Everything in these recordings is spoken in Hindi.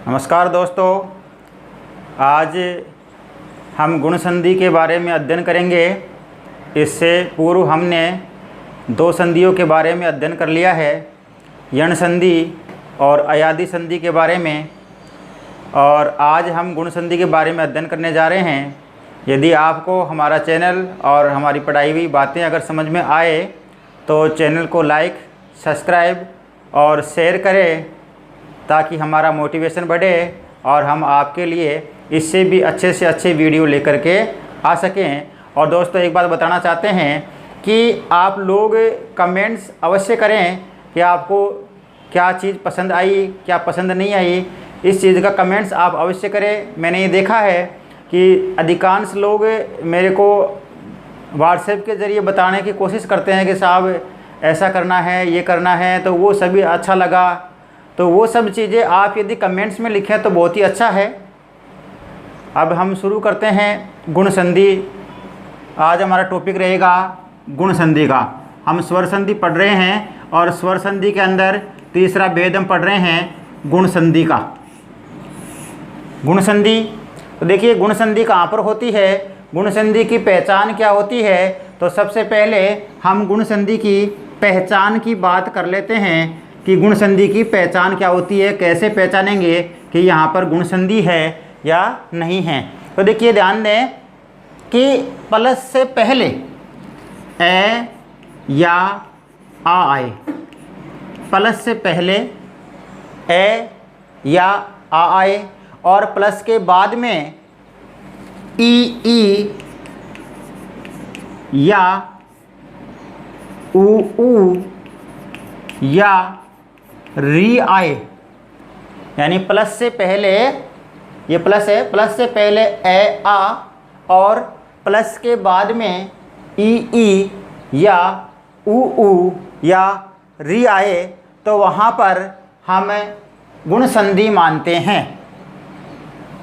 नमस्कार दोस्तों, आज हम गुण संधि के बारे में अध्ययन करेंगे। इससे पूर्व हमने दो संधियों के बारे में अध्ययन कर लिया है, यण संधि और अयादि संधि के बारे में, और आज हम गुण संधि के बारे में अध्ययन करने जा रहे हैं। यदि आपको हमारा चैनल और हमारी पढ़ाई हुई बातें अगर समझ में आए तो चैनल को लाइक, सब्सक्राइब और शेयर करें ताकि हमारा मोटिवेशन बढ़े और हम आपके लिए इससे भी अच्छे से अच्छे वीडियो लेकर के आ सकें। और दोस्तों, एक बात बताना चाहते हैं कि आप लोग कमेंट्स अवश्य करें कि आपको क्या चीज़ पसंद आई, क्या पसंद नहीं आई। इस चीज़ का कमेंट्स आप अवश्य करें। मैंने ये देखा है कि अधिकांश लोग मेरे को व्हाट्सएप के ज़रिए बताने की कोशिश करते हैं कि साहब ऐसा करना है, ये करना है, तो वो सभी अच्छा लगा। तो वो सब चीज़ें आप यदि कमेंट्स में लिखें तो बहुत ही अच्छा है। अब हम शुरू करते हैं गुण संधि। आज हमारा टॉपिक रहेगा गुण संधि का। हम स्वर संधि पढ़ रहे हैं और स्वर संधि के अंदर तीसरा भेद हम पढ़ रहे हैं गुण संधि का। गुण संधि, तो देखिए गुण संधि कहाँ पर होती है, गुण संधि की पहचान क्या होती है। तो सबसे पहले हम गुण संधि की पहचान की बात कर लेते हैं कि गुण संधि की पहचान क्या होती है, कैसे पहचानेंगे कि यहाँ पर गुण संधि है या नहीं है। तो देखिए ध्यान दें कि प्लस से पहले ए या आ आए, प्लस से पहले ए या आ आए और प्लस के बाद में ई या ऊ या री आए, यानी प्लस से पहले, ये प्लस है, प्लस से पहले ए आ और प्लस के बाद में ई या ऊ या री आए तो वहाँ पर हम गुण संधि मानते हैं।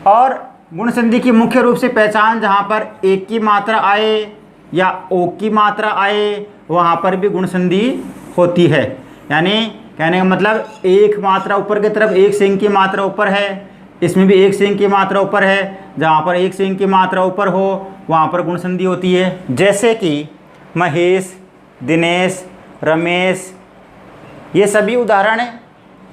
और गुण संधि की मुख्य रूप से पहचान जहाँ पर एक की मात्रा आए या ओ की मात्रा आए वहाँ पर भी गुण संधि होती है। यानी कहने का मतलब एक मात्रा ऊपर की तरफ, एक सिंह की मात्रा ऊपर है, इसमें भी एक सिंह की मात्रा ऊपर है। जहाँ पर एक सिंह की मात्रा ऊपर हो वहाँ पर गुण संधि होती है। जैसे कि महेश, दिनेश, रमेश, ये सभी उदाहरण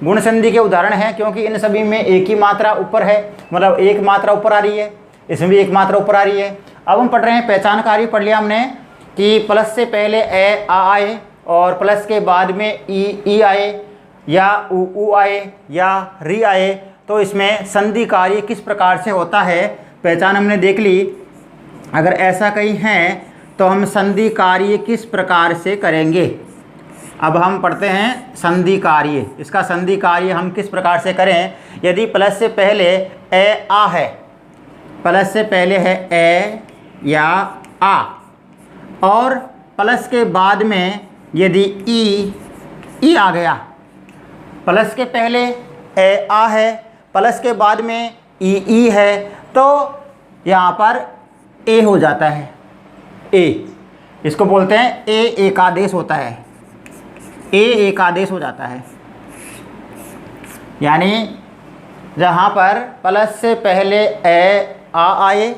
गुण संधि के उदाहरण हैं, क्योंकि इन सभी में एक ही मात्रा ऊपर है, मतलब एक मात्रा ऊपर आ रही है, इसमें भी एक मात्रा ऊपर आ रही है। अब हम पढ़ रहे हैं पहचान कार्य। पढ़ लिया हमने कि प्लस से पहले ए आ आए और प्लस के बाद में ई आए या ऊ आए या री आए, तो इसमें संधि कार्य किस प्रकार से होता है पहचान हमने देख ली। अगर ऐसा कहीं है तो हम संधि कार्य किस प्रकार से करेंगे। अब हम पढ़ते हैं संधि कार्य। इसका संधि कार्य हम किस प्रकार से करें। यदि प्लस से पहले ए आ है, प्लस से पहले है ए या आ और प्लस के बाद में यदि ई आ गया, प्लस के पहले ए आ है, प्लस के बाद में ई है, तो यहाँ पर ए हो जाता है। ए, इसको बोलते हैं ए एकादेश होता है। ए एकादेश हो जाता है, यानी जहाँ पर प्लस से पहले ए आ आए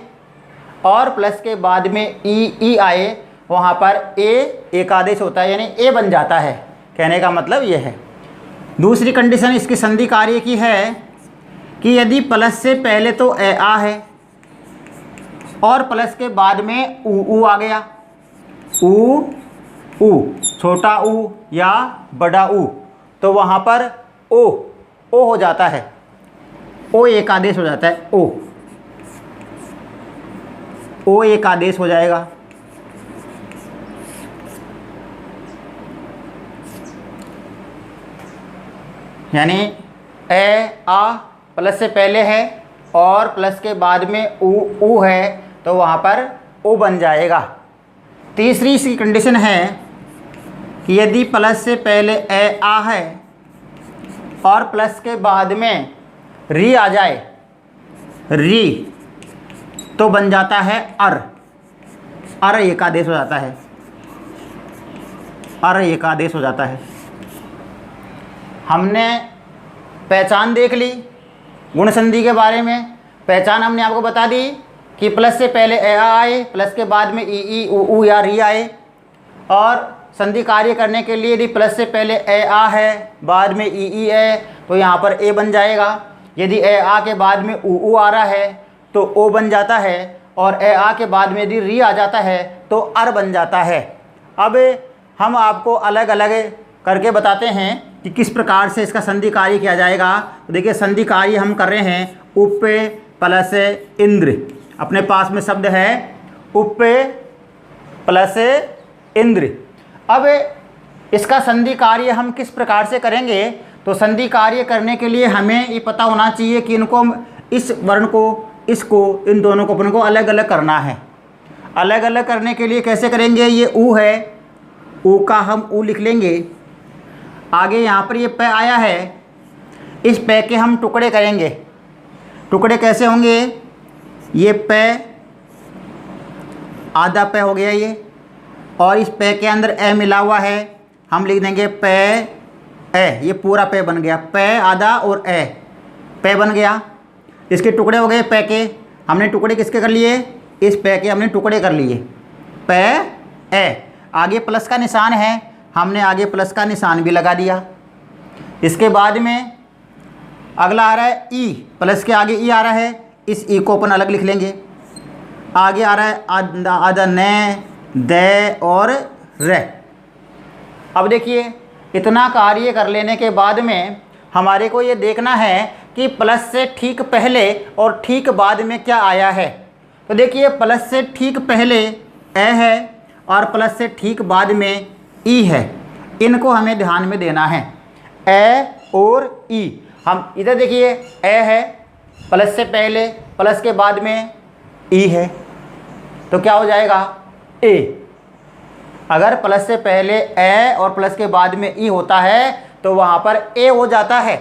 और प्लस के बाद में ई आए वहाँ पर ए एकादेश होता है, यानी ए बन जाता है। कहने का मतलब ये है। दूसरी कंडीशन इसकी संधि कार्य की है कि यदि प्लस से पहले तो ए आ है और प्लस के बाद में ऊ आ गया, ऊ छोटा ऊ या बड़ा ऊ, तो वहाँ पर ओ हो जाता है, ओ एकादेश हो जाता है। ओ एकादेश हो जाएगा। यानी ए आ प्लस से पहले है और प्लस के बाद में ऊ है तो वहाँ पर ओ बन जाएगा। तीसरी इसकी कंडीशन है कि यदि प्लस से पहले ए आ है और प्लस के बाद में री आ जाए, री, तो बन जाता है अर एकादेश हो जाता है, अर एकादेश हो जाता है। हमने पहचान देख ली गुण संधि के बारे में पहचान हमने आपको बता दी कि प्लस से पहले ए आ आए, प्लस के बाद में ई उ या री आए। और संधि कार्य करने के लिए यदि प्लस से पहले ए आ है, बाद में ई है, तो यहाँ पर ए बन जाएगा। यदि ए आ के बाद में उ आ रहा है तो ओ बन जाता है, और ए आ के बाद में यदि री आ जाता है तो अर बन जाता है। अब हम आपको अलग अलग करके बताते हैं कि किस प्रकार से इसका संधि कार्य किया जाएगा। तो देखिए, संधि कार्य हम कर रहे हैं उप प्लस इंद्र। अपने पास में शब्द है उप प्लस इंद्र। अब इसका संधि कार्य हम किस प्रकार से करेंगे, तो संधि कार्य करने के लिए हमें ये पता होना चाहिए कि इनको, इस वर्ण को, इसको, इन दोनों को अपन को अलग अलग करना है। अलग अलग करने के लिए कैसे करेंगे, ये ऊ है, ऊ का हम ऊ लिख लेंगे। आगे यहाँ पर ये पे आया है, इस पे के हम टुकड़े करेंगे। टुकड़े कैसे होंगे, ये पे आधा पे हो गया ये, और इस पे के अंदर ए मिला हुआ है, हम लिख देंगे पे ए। ये पूरा पे बन गया, पे आधा और ए, पे बन गया। इसके टुकड़े हो गए पे के। हमने टुकड़े किसके कर लिए, इस पे के हमने टुकड़े कर लिए, पे ए। आगे प्लस का निशान है, हमने आगे प्लस का निशान भी लगा दिया। इसके बाद में अगला आ रहा है ई, प्लस के आगे ई आ रहा है, इस ई को अपन अलग लिख लेंगे। आगे आ रहा है आधा ने, दे और रे। अब देखिए, इतना कार्य कर लेने के बाद में हमारे को ये देखना है कि प्लस से ठीक पहले और ठीक बाद में क्या आया है। तो देखिए, प्लस से ठीक पहले ए है और प्लस से ठीक बाद में ई है। इनको हमें ध्यान में देना है, ए और ई। हम इधर देखिए, ए है, प्लस से पहले, प्लस के बाद में ई है, तो क्या हो जाएगा, ए। अगर प्लस से पहले ए और प्लस के बाद में ई होता है तो वहाँ पर ए हो जाता है,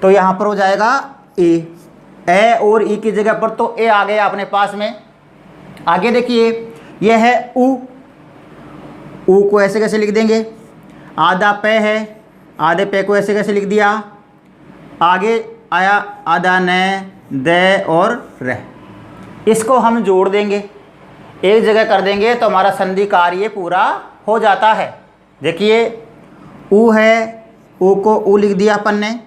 तो यहाँ पर हो जाएगा ए और ई की जगह पर तो ए आ गया अपने पास में। आगे देखिए, यह है ऊ को ऐसे कैसे लिख देंगे, आधा पे है, आधे पे को ऐसे कैसे लिख दिया। आगे आया आधा ने, दे और रे। इसको हम जोड़ देंगे, एक जगह कर देंगे तो हमारा संधि कार्य पूरा हो जाता है। देखिए, ऊ है, ऊ को ऊ लिख दिया अपन ने।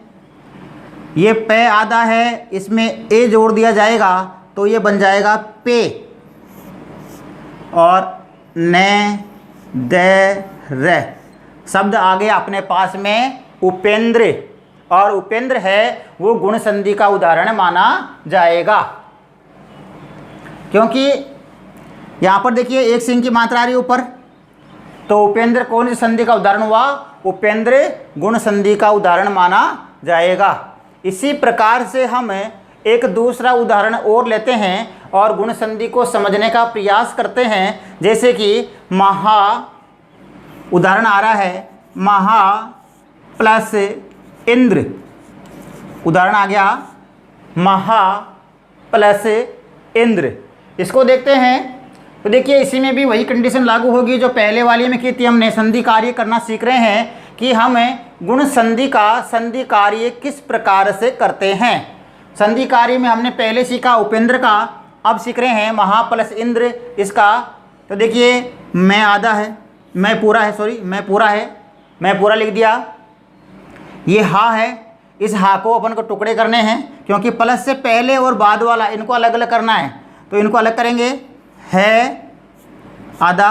ये पे आधा है, इसमें ए जोड़ दिया जाएगा तो ये बन जाएगा पे। और ने, दे, रे शब्द आ गया अपने पास में उपेंद्र, और उपेंद्र है वो गुण संधि का उदाहरण माना जाएगा। क्योंकि यहाँ पर देखिए एक सिंह की मात्रा आ रही है ऊपर, तो उपेंद्र कौन सी संधि का उदाहरण हुआ, उपेंद्र गुण संधि का उदाहरण माना जाएगा। इसी प्रकार से हम एक दूसरा उदाहरण और लेते हैं और गुण संधि को समझने का प्रयास करते हैं। जैसे कि महा, उदाहरण आ रहा है महा प्लस इंद्र, उदाहरण आ गया महा प्लस इंद्र। इसको देखते हैं तो देखिए, इसी में भी वही कंडीशन लागू होगी जो पहले वाली में की थी। हमने संधि कार्य करना सीख रहे हैं कि हम गुण संधि का संधि कार्य किस प्रकार से करते हैं। संधि कार्य में हमने पहले सीखा उपेंद्र का, अब सीख रहे हैं महा प्लस इंद्र इसका। तो देखिए, मैं आधा है, मैं पूरा है, सॉरी मैं पूरा है, मैं पूरा लिख दिया। ये हा है, इस हा को अपन को टुकड़े करने हैं क्योंकि प्लस से पहले और बाद वाला इनको अलग अलग करना है, तो इनको अलग करेंगे। है आधा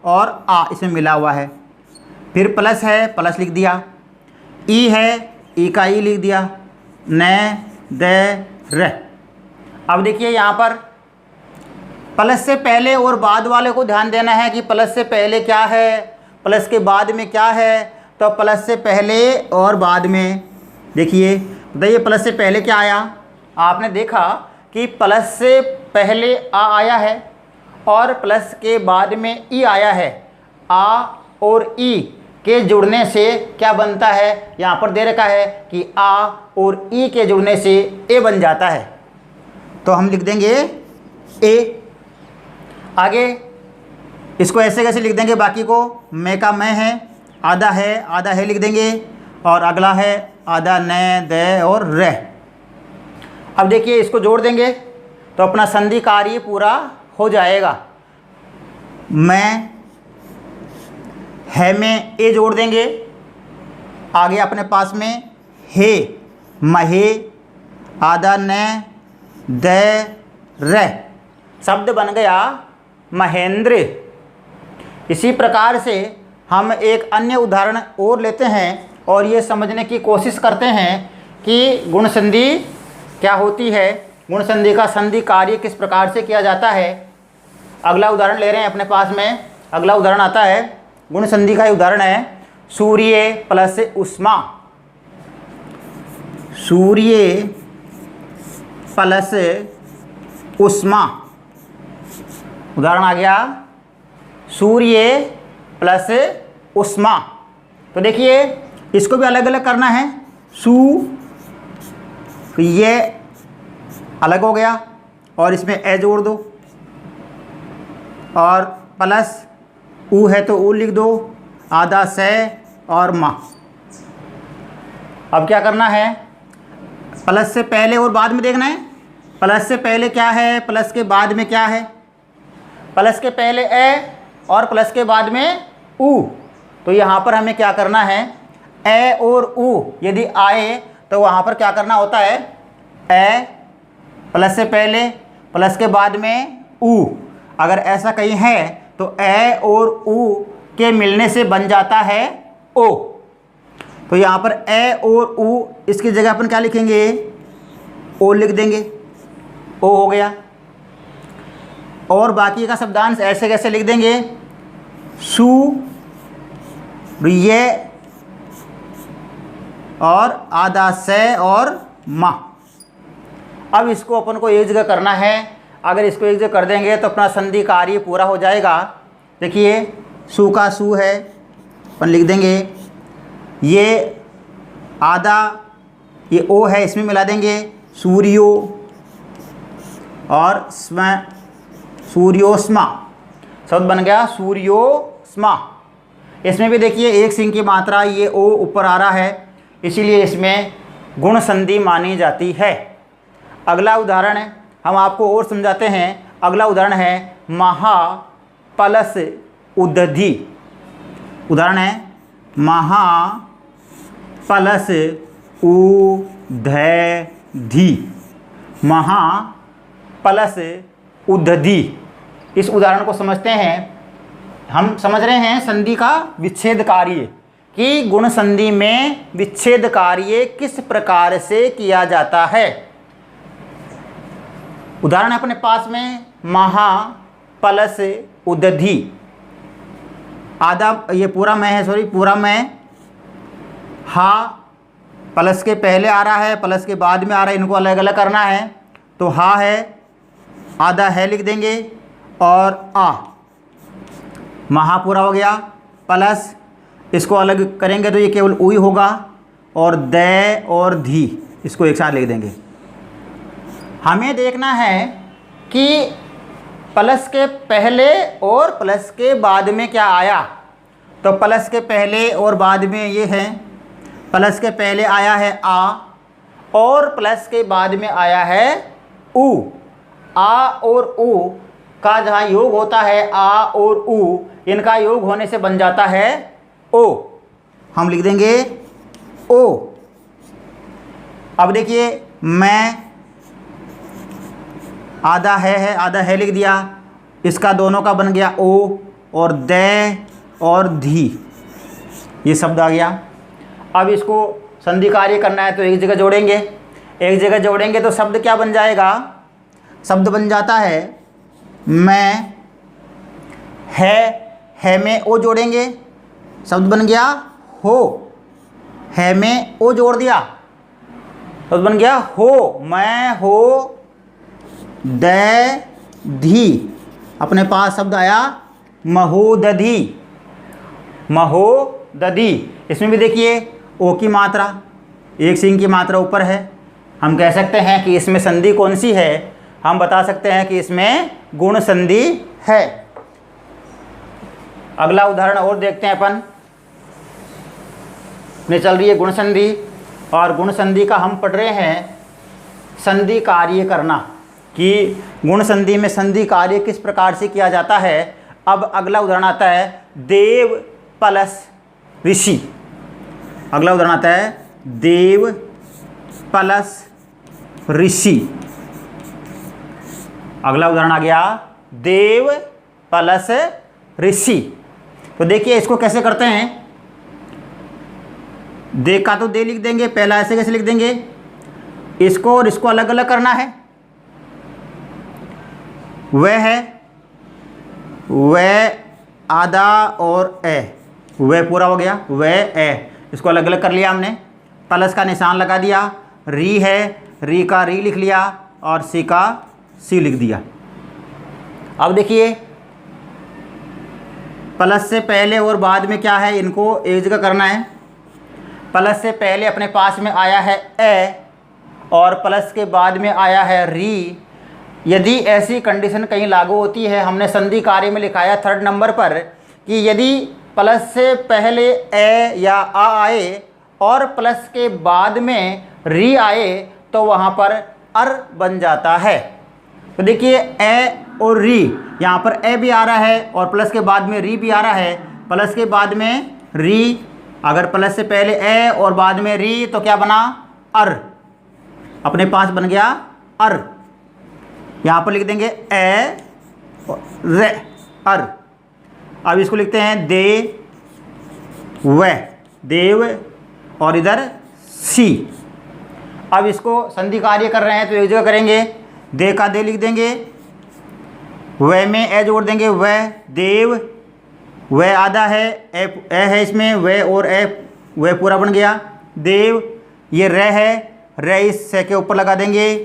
और आ इसमें मिला हुआ है, फिर प्लस है, प्लस लिख दिया। ई है, ई का ई लिख दिया। ने, दे, रे। अब देखिए, यहाँ पर प्लस से पहले और बाद वाले को ध्यान देना है कि प्लस से पहले क्या है, प्लस के बाद में क्या है। तो प्लस से पहले और बाद में देखिए, बताइए प्लस से पहले क्या आया। आपने देखा कि प्लस से पहले आ आया है और प्लस के बाद में ई आया है। आ और ई के जुड़ने से क्या बनता है, यहाँ पर दे रखा है कि आ और ई के जुड़ने से ए बन जाता है, तो हम लिख देंगे ए। आगे इसको ऐसे कैसे लिख देंगे, बाकी को मैं का मैं है, आधा है लिख देंगे, और अगला है आधा ने, दे और रे। अब देखिए इसको जोड़ देंगे तो अपना संधि कार्य पूरा हो जाएगा। मैं है में ए जोड़ देंगे, आगे अपने पास में हे महे आधा न द र शब्द बन गया महेंद्र। इसी प्रकार से हम एक अन्य उदाहरण और लेते हैं और ये समझने की कोशिश करते हैं कि गुण संधि क्या होती है, गुण संधि का संधि कार्य किस प्रकार से किया जाता है। अगला उदाहरण ले रहे हैं अपने पास में। अगला उदाहरण आता है, गुण संधि का उदाहरण है सूर्य प्लस उष्मा। सूर्य प्लस उष्मा, उदाहरण आ गया सूर्य प्लस उष्मा। तो देखिए इसको भी अलग अलग करना है। ये अलग हो गया और इसमें ए जोड़ दो और प्लस ऊ है तो ऊ लिख दो, आधा से और माँ। अब क्या करना है, प्लस से पहले और बाद में देखना है। प्लस से पहले क्या है, प्लस के बाद में क्या है। प्लस के पहले ए और प्लस के बाद में ऊ। तो यहाँ पर हमें क्या करना है, ए और ऊ यदि आए तो वहाँ पर क्या करना होता है, ए प्लस से पहले प्लस के बाद में ऊ। अगर ऐसा कहीं है तो ए और ऊ के मिलने से बन जाता है ओ। तो यहाँ पर ए और ऊ, इसकी जगह अपन क्या लिखेंगे, ओ लिख देंगे, ओ हो गया। और बाकी का शब्दांश ऐसे कैसे लिख देंगे, सू ये और आधा से और मा। अब इसको अपन को एक जगह करना है। अगर इसको एक जगह कर देंगे तो अपना संधि कार्य पूरा हो जाएगा। देखिए सू का सू है, अपन लिख देंगे, ये आधा ये ओ है, इसमें मिला देंगे सूर्यो और स्म, सूर्योस्मा। शब्द बन गया सूर्योस्मा। इसमें भी देखिए एक सिंह की मात्रा, ये ओ ऊपर आ रहा है, इसीलिए इसमें गुण संधि मानी जाती है। अगला उदाहरण है, हम आपको और समझाते हैं। अगला उदाहरण है महा प्लस उदधि। उदाहरण है महा प्लस उदधि, महा प्लस उदधि। इस उदाहरण को समझते हैं। हम समझ रहे हैं संधि का विच्छेद कार्य, कि गुण संधि में विच्छेद कार्य किस प्रकार से किया जाता है। उदाहरण अपने पास में महा प्लस उदधि, आधा ये पूरा मैं है, सॉरी पूरा मैं, हा प्लस के पहले आ रहा है प्लस के बाद में आ रहा है, इनको अलग अलग करना है। तो हा है, आधा है लिख देंगे और आ, महा पूरा हो गया। प्लस इसको अलग करेंगे तो ये केवल ऊ ही होगा और द और धी, इसको एक साथ लिख देंगे। हमें देखना है कि प्लस के पहले और प्लस के बाद में क्या आया। तो प्लस के पहले और बाद में ये है, प्लस के पहले आया है आ और प्लस के बाद में आया है ऊ। आ और ऊ का जहाँ योग होता है, आ और ऊ, इनका योग होने से बन जाता है ओ। हम लिख देंगे ओ। अब देखिए मैं, आधा है आधा है लिख दिया, इसका दोनों का बन गया ओ और दे और धी, ये शब्द आ गया। अब इसको संधि कार्य करना है तो एक जगह जोड़ेंगे। एक जगह जोड़ेंगे तो शब्द क्या बन जाएगा, शब्द बन जाता है मैं, है में ओ जोड़ेंगे, शब्द बन गया हो। है में ओ जोड़ दिया, शब्द बन गया हो। मैं हो द धी, अपने पास शब्द आया महोदधि, महोदधि। इसमें भी देखिए ओ की मात्रा, एक सिंह की मात्रा ऊपर है। हम कह सकते हैं कि इसमें संधि कौन सी है, हम बता सकते हैं कि इसमें गुण संधि है। अगला उदाहरण और देखते हैं अपन। में चल रही है गुण संधि, और गुण संधि का हम पढ़ रहे हैं संधि कार्य करना कि गुण संधि में संधि कार्य किस प्रकार से किया जाता है। अब अगला उदाहरण आता है देव प्लस ऋषि। अगला उदाहरण आता है देव प्लस ऋषि। अगला उदाहरण आ गया देव प्लस ऋषि। तो देखिए इसको कैसे करते हैं। दे का तो दे लिख देंगे, पहला ऐसे कैसे लिख देंगे, इसको और इसको अलग अलग करना है। वह है, वह आधा और ए, वह पूरा हो गया, वह ए, इसको अलग अलग कर लिया हमने, प्लस का निशान लगा दिया। री है, री का री लिख लिया और सी का सी लिख दिया। अब देखिए प्लस से पहले और बाद में क्या है, इनको एक जगह करना है। प्लस से पहले अपने पास में आया है ए और प्लस के बाद में आया है री। यदि ऐसी कंडीशन कहीं लागू होती है, हमने संधि कार्य में लिखाया 3rd नंबर पर कि यदि प्लस से पहले ए या आ आए और प्लस के बाद में री आए तो वहाँ पर अर बन जाता है। तो देखिए ए और री, यहाँ पर ए भी आ रहा है और प्लस के बाद में री भी आ रहा है। प्लस के बाद में री, अगर प्लस से पहले ए और बाद में री तो क्या बना, अर। अपने पास बन गया अर। यहाँ पर लिख देंगे ए रे, अर। अब इसको लिखते हैं दे व, देव, और इधर सी। अब इसको संधि कार्य कर रहे हैं तो एक जगह करेंगे, दे का दे लिख देंगे, वह में ए जोड़ देंगे, वह देव, वह आधा है, ए है इसमें, वह और ए, वह पूरा बन गया देव। ये रे है, रे इस से के ऊपर लगा देंगे,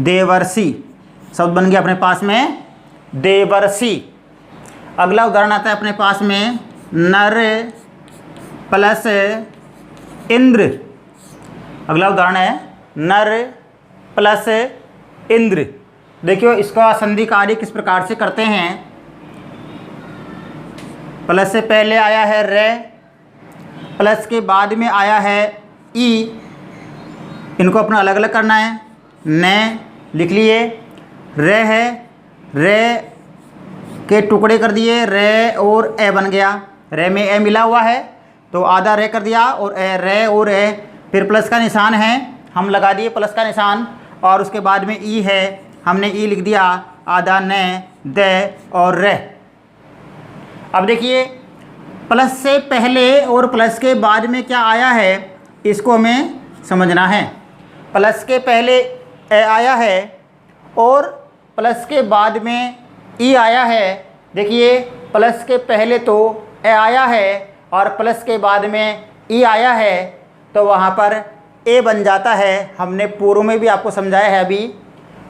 देवर्षि। शब्द बन गया अपने पास में देवर्षि। अगला उदाहरण आता है अपने पास में नर प्लस इंद्र। अगला उदाहरण है नर प्लस इंद्र। देखियो इसका संधि कार्य किस प्रकार से करते हैं। प्लस से पहले आया है रे, प्लस के बाद में आया है ई, इनको अपना अलग अलग करना है। न लिख लिए, रे है, रे के टुकड़े कर दिए, रे और ए बन गया। रे में ए मिला हुआ है तो आधा रे कर दिया और ए, रे और ए, फिर प्लस का निशान है, हम लगा दिए प्लस का निशान, और उसके बाद में ई है, हमने ई लिख दिया, आधा न, दे और रे। अब देखिए प्लस से पहले और प्लस के बाद में क्या आया है, इसको हमें समझना है। प्लस के पहले ए आया है और प्लस के बाद में ई आया है। देखिए प्लस के पहले तो ए आया है और प्लस के बाद में ई आया है तो वहाँ पर ए बन जाता है। हमने पूर्व में भी आपको समझाया है अभी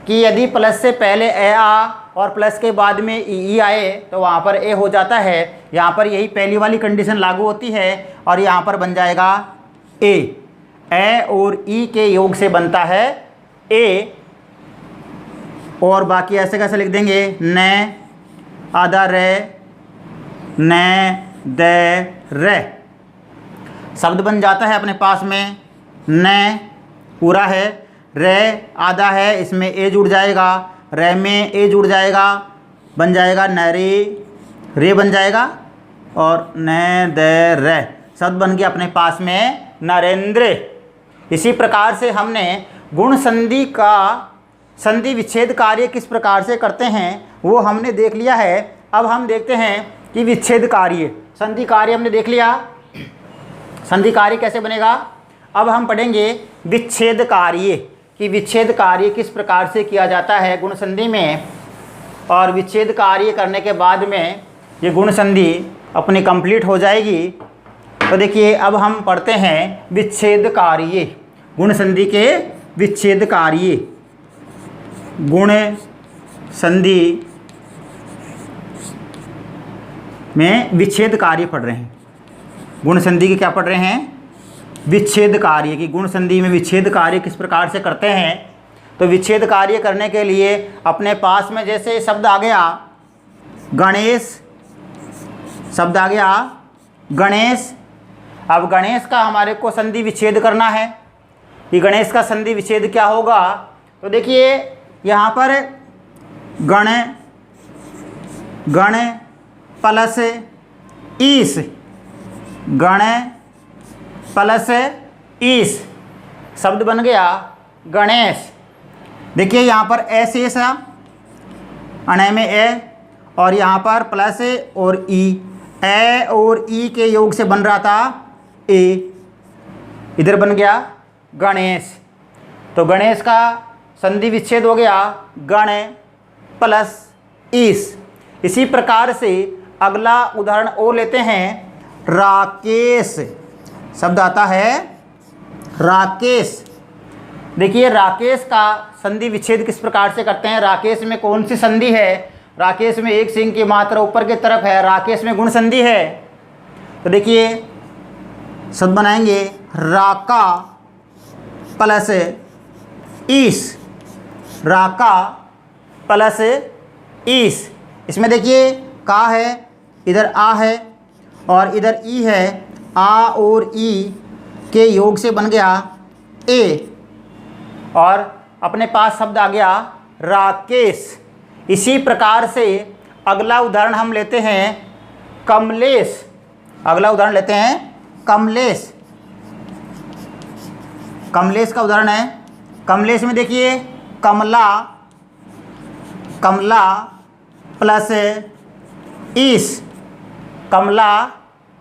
कि यदि प्लस से पहले ए आ और प्लस के बाद में ई आए तो वहाँ पर ए हो जाता है। यहाँ पर यही पहली वाली कंडीशन लागू होती है और यहाँ पर बन जाएगा ए और ई के योग से बनता है ए। और बाकी ऐसे कैसे लिख देंगे, न, आधा रे, न, दे, रे। शब्द बन जाता है अपने पास में न पूरा है, रे आधा है, इसमें ए जुड़ जाएगा, रे में ए जुड़ जाएगा, बन जाएगा नरे, रे बन जाएगा और न, दे, रे। शब्द बन गया अपने पास में नरेंद्र। इसी प्रकार से हमने गुण संधि का संधि विच्छेद कार्य किस प्रकार से करते हैं वो हमने देख लिया है। अब हम देखते हैं कि विच्छेद कार्य, संधि कार्य हमने देख लिया, संधि कार्य कैसे बनेगा। अब हम पढ़ेंगे विच्छेद कार्य कि विच्छेद कार्य किस प्रकार से किया जाता है गुण संधि में, और विच्छेद कार्य करने के बाद में ये गुण संधि अपनी कंप्लीट हो जाएगी। तो देखिए अब हम पढ़ते हैं विच्छेद कार्य, गुण संधि के विच्छेद कार्य। गुण संधि में विच्छेद कार्य पढ़ रहे हैं। गुण संधि के क्या पढ़ रहे हैं, विच्छेद कार्य की। गुण संधि में विच्छेद कार्य किस प्रकार से करते हैं। तो विच्छेद कार्य करने के लिए अपने पास में जैसे शब्द आ गया गणेश, शब्द आ गया गणेश। अब गणेश का हमारे को संधि विच्छेद करना है कि गणेश का संधि विच्छेद क्या होगा। तो देखिए यहाँ पर गण प्लस ईस, गण प्लस ईस शब्द बन गया गणेश। देखिए यहाँ पर ए शेष है, अणे में ए, और यहाँ पर प्लस और ई, ए और ई के योग से बन रहा था ए, इधर बन गया गणेश। तो गणेश का संधि विच्छेद हो गया गण प्लस ईस। इसी प्रकार से अगला उदाहरण और लेते हैं, राकेश शब्द आता है राकेश। देखिए राकेश का संधि विच्छेद किस प्रकार से करते हैं। राकेश में कौन सी संधि है, राकेश में एक सिंह की मात्रा ऊपर की तरफ है, राकेश में गुण संधि है। तो देखिए शब्द बनाएंगे राका प्लस ईस, राका प्लस ईस। इसमें देखिए का है, इधर आ है और इधर ई है, आ और ई के योग से बन गया ए, और अपने पास शब्द आ गया राकेश। इसी प्रकार से अगला उदाहरण हम लेते हैं कमलेश। अगला उदाहरण लेते हैं कमलेश। कमलेश का उदाहरण है, कमलेश में देखिए कमला, कमला प्लस ईस, कमला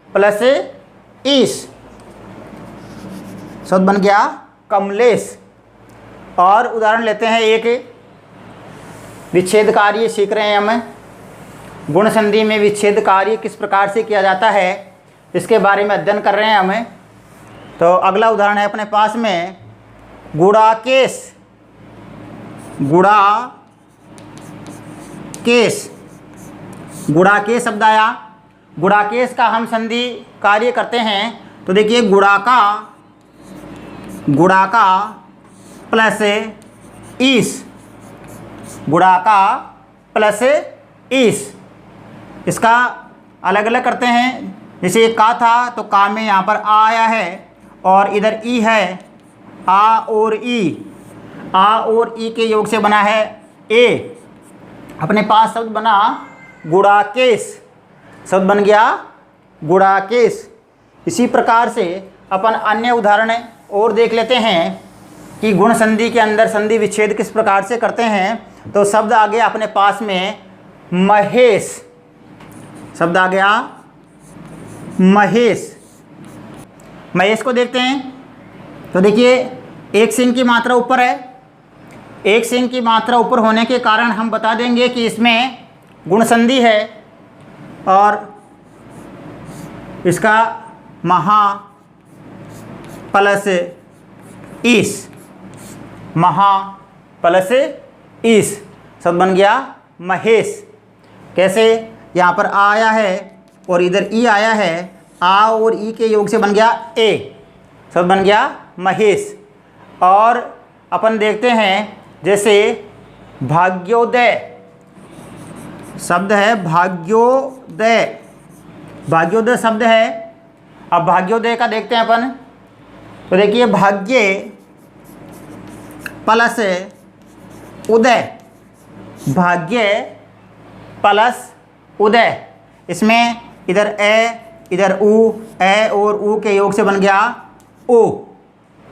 प्लस ईस शब्द बन गया कमलेश। और उदाहरण लेते हैं एक विच्छेद कार्य सीख रहे हैं हम, गुण संधि में विच्छेद कार्य किस प्रकार से किया जाता है इसके बारे में अध्ययन कर रहे हैं हमें। तो अगला उदाहरण है अपने पास में गुड़ाकेश, गुड़ाकेश, गुड़ाकेश शब्द आया। गुड़ाकेश का हम संधि कार्य करते हैं। तो देखिए गुड़ाका, गुड़ाका प्लस ईस, गुड़ाका प्लस ईस। इसका अलग अलग करते हैं। जैसे एक का था तो का में यहाँ पर आ आया है और इधर ई है, आ और ई, आ और ई के योग से बना है ए। अपने पास शब्द बना गुड़ाकेश, शब्द बन गया गुड़ाकेश। इसी प्रकार से अपन अन्य उदाहरण और देख लेते हैं कि गुण संधि के अंदर संधि विच्छेद किस प्रकार से करते हैं। तो शब्द आ गया अपने पास में महेश, शब्द आ गया महेश। महेश को देखते हैं। तो देखिए एक सिंह की मात्रा ऊपर है, एक सिंह की मात्रा ऊपर होने के कारण हम बता देंगे कि इसमें गुण संधि है और इसका महा प्लस ईस, महा प्लस ईस शब्द बन गया महेश। कैसे, यहाँ पर आ आया है और इधर ई आया है, आ और ई के योग से बन गया ए, शब्द बन गया महेश। और अपन देखते हैं जैसे भाग्योदय शब्द है, भाग्योदय, भाग्योदय शब्द है। अब भाग्योदय का देखते हैं अपन। तो देखिए भाग्य प्लस उदय, भाग्य प्लस उदय। इसमें इधर ए, इधर उ, ए और उ के योग से बन गया ओ।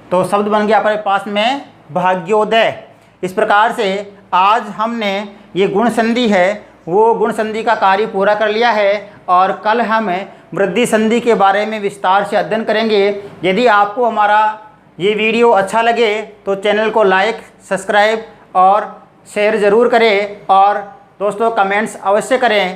तो शब्द बन गया अपने पास में भाग्योदय। इस प्रकार से आज हमने ये गुण संधि है वो गुण संधि का कार्य पूरा कर लिया है और कल हम वृद्धि संधि के बारे में विस्तार से अध्ययन करेंगे। यदि आपको हमारा ये वीडियो अच्छा लगे तो चैनल को लाइक, सब्सक्राइब और शेयर ज़रूर करें और दोस्तों कमेंट्स अवश्य करें।